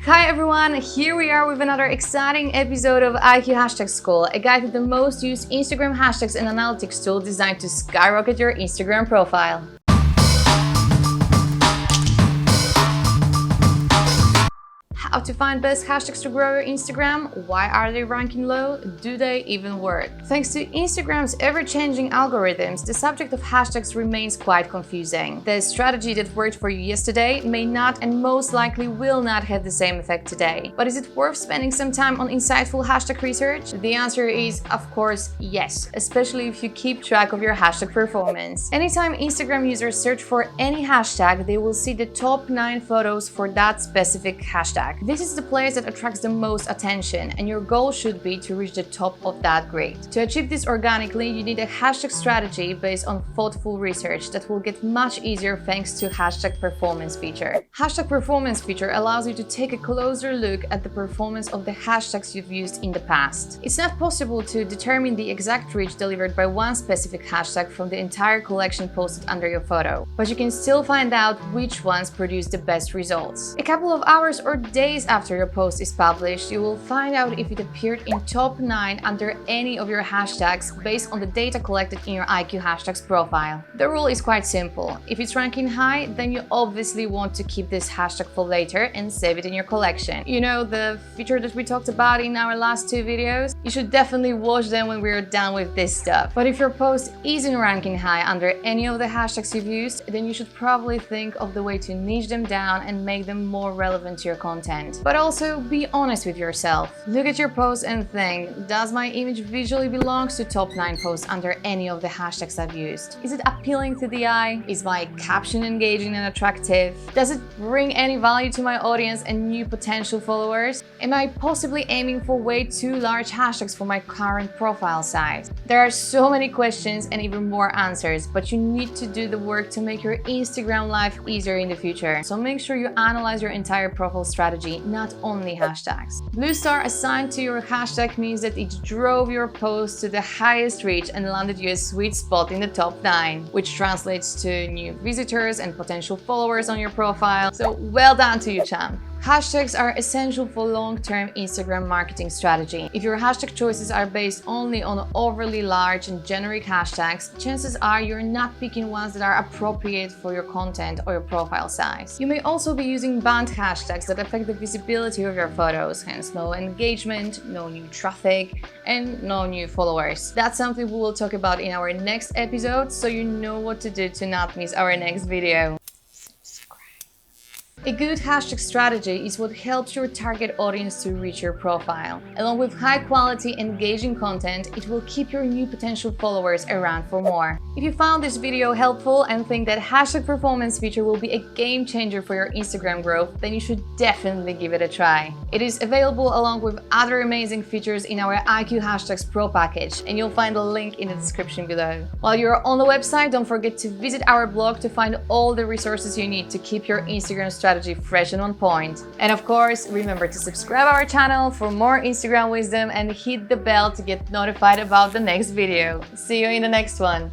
Hi everyone, here we are with another exciting episode of IQ Hashtag School, a guide to the most used Instagram hashtags and analytics tool designed to skyrocket your Instagram profile. How to find best hashtags to grow your Instagram? Why are they ranking low? Do they even work? Thanks to Instagram's ever-changing algorithms, the subject of hashtags remains quite confusing. The strategy that worked for you yesterday may not and most likely will not have the same effect today. But is it worth spending some time on insightful hashtag research? The answer is, of course, yes, especially if you keep track of your hashtag performance. Anytime Instagram users search for any hashtag, they will see the top 9 photos for that specific hashtag. This is the place that attracts the most attention, and your goal should be to reach the top of that grid. To achieve this organically, you need a hashtag strategy based on thoughtful research that will get much easier thanks to hashtag performance feature. Hashtag performance feature allows you to take a closer look at the performance of the hashtags you've used in the past. It's not possible to determine the exact reach delivered by one specific hashtag from the entire collection posted under your photo, but you can still find out which ones produce the best results. A couple of hours or days after your post is published, you will find out if it appeared in top 9 under any of your hashtags based on the data collected in your IQ Hashtags profile. The rule is quite simple. If it's ranking high, then you obviously want to keep this hashtag for later and save it in your collection. You know, the feature that we talked about in our last 2 videos? You should definitely watch them when we're done with this stuff. But if your post isn't ranking high under any of the hashtags you've used, then you should probably think of the way to niche them down and make them more relevant to your content. But also be honest with yourself. Look at your post and think, does my image visually belong to top 9 posts under any of the hashtags I've used? Is it appealing to the eye? Is my caption engaging and attractive? Does it bring any value to my audience and new potential followers? Am I possibly aiming for way too large hashtags for my current profile size? There are so many questions and even more answers, but you need to do the work to make your Instagram life easier in the future. So make sure you analyze your entire profile strategy, not only hashtags. Blue star assigned to your hashtag means that it drove your post to the highest reach and landed you a sweet spot in the top 9, which translates to new visitors and potential followers on your profile. So well done to you, champ! Hashtags are essential for long-term Instagram marketing strategy. If your hashtag choices are based only on overly large and generic hashtags, chances are you're not picking ones that are appropriate for your content or your profile size. You may also be using banned hashtags that affect the visibility of your photos, hence no engagement, no new traffic, and no new followers. That's something we will talk about in our next episode, so you know what to do to not miss our next video. A good hashtag strategy is what helps your target audience to reach your profile. Along with high-quality, engaging content, it will keep your new potential followers around for more. If you found this video helpful and think that hashtag performance feature will be a game changer for your Instagram growth, then you should definitely give it a try. It is available along with other amazing features in our IQ Hashtags Pro package, and you'll find the link in the description below. While you're on the website, don't forget to visit our blog to find all the resources you need to keep your Instagram strategy fresh and on point. And of course, remember to subscribe our channel for more Instagram wisdom and hit the bell to get notified about the next video. See you in the next one.